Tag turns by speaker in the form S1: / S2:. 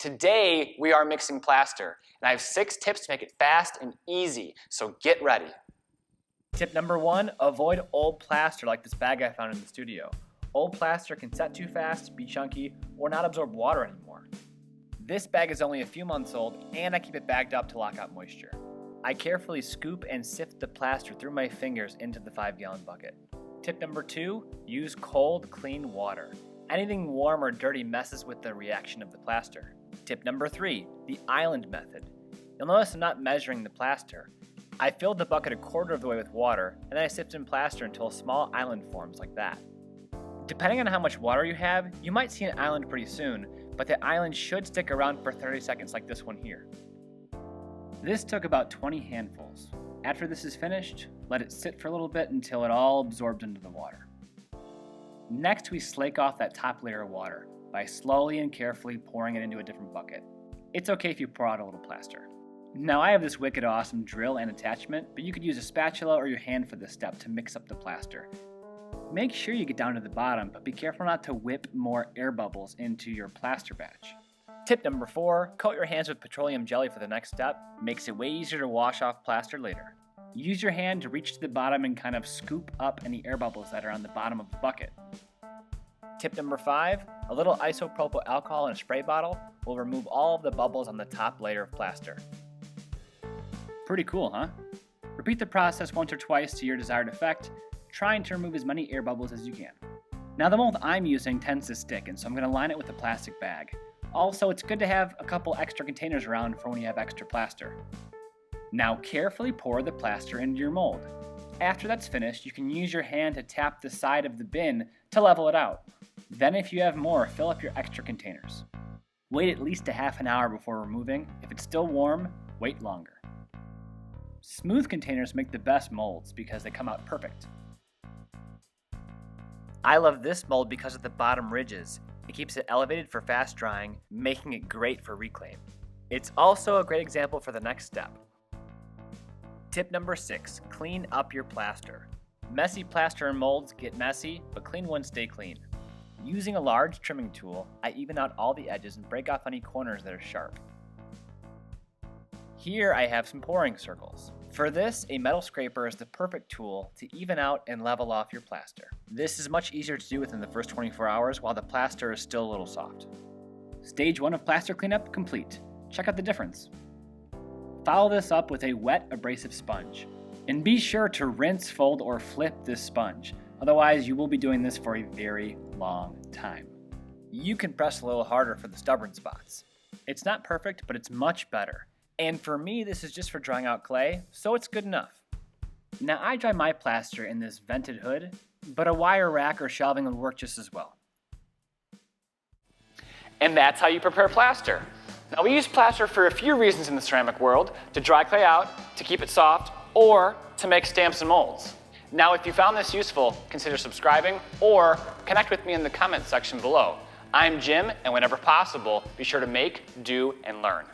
S1: Today, we are mixing plaster, and I have 6 tips to make it fast and easy, so get ready. Tip number 1, avoid old plaster like this bag I found in the studio. Old plaster can set too fast, be chunky, or not absorb water anymore. This bag is only a few months old, and I keep it bagged up to lock out moisture. I carefully scoop and sift the plaster through my fingers into the 5-gallon bucket. Tip number 2, use cold, clean water. Anything warm or dirty messes with the reaction of the plaster. Tip number 3, the island method. You'll notice I'm not measuring the plaster. I filled the bucket a quarter of the way with water, and then I sift in plaster until a small island forms like that. Depending on how much water you have, you might see an island pretty soon, but the island should stick around for 30 seconds like this one here. This took about 20 handfuls. After this is finished, let it sit for a little bit until it all absorbs into the water. Next, we slake off that top layer of water by slowly and carefully pouring it into a different bucket. It's okay if you pour out a little plaster. Now I have this wicked awesome drill and attachment, but you could use a spatula or your hand for this step to mix up the plaster. Make sure you get down to the bottom, but be careful not to whip more air bubbles into your plaster batch. Tip number 4, coat your hands with petroleum jelly for the next step. Makes it way easier to wash off plaster later. Use your hand to reach to the bottom and kind of scoop up any air bubbles that are on the bottom of the bucket. Tip number 5, a little isopropyl alcohol in a spray bottle will remove all of the bubbles on the top layer of plaster. Pretty cool, huh? Repeat the process once or twice to your desired effect, trying to remove as many air bubbles as you can. Now the mold I'm using tends to stick, and so I'm going to line it with a plastic bag. Also, it's good to have a couple extra containers around for when you have extra plaster. Now carefully pour the plaster into your mold. After that's finished, you can use your hand to tap the side of the bin to level it out. Then if you have more, fill up your extra containers. Wait at least a half an hour before removing. If it's still warm, wait longer. Smooth containers make the best molds because they come out perfect. I love this mold because of the bottom ridges. It keeps it elevated for fast drying, making it great for reclaim. It's also a great example for the next step. Tip number 6, clean up your plaster. Messy plaster and molds get messy, but clean ones stay clean. Using a large trimming tool, I even out all the edges and break off any corners that are sharp. Here I have some pouring circles. For this, a metal scraper is the perfect tool to even out and level off your plaster. This is much easier to do within the first 24 hours while the plaster is still a little soft. Stage 1 of plaster cleanup complete. Check out the difference. Follow this up with a wet abrasive sponge. And be sure to rinse, fold, or flip this sponge. Otherwise, you will be doing this for a very long time. You can press a little harder for the stubborn spots. It's not perfect, but it's much better. And for me, this is just for drying out clay, so it's good enough. Now I dry my plaster in this vented hood, but a wire rack or shelving would work just as well. And that's how you prepare plaster. Now we use plaster for a few reasons in the ceramic world: to dry clay out, to keep it soft, or to make stamps and molds. Now if you found this useful, consider subscribing or connect with me in the comments section below. I'm Jim, and whenever possible, be sure to make, do, and learn.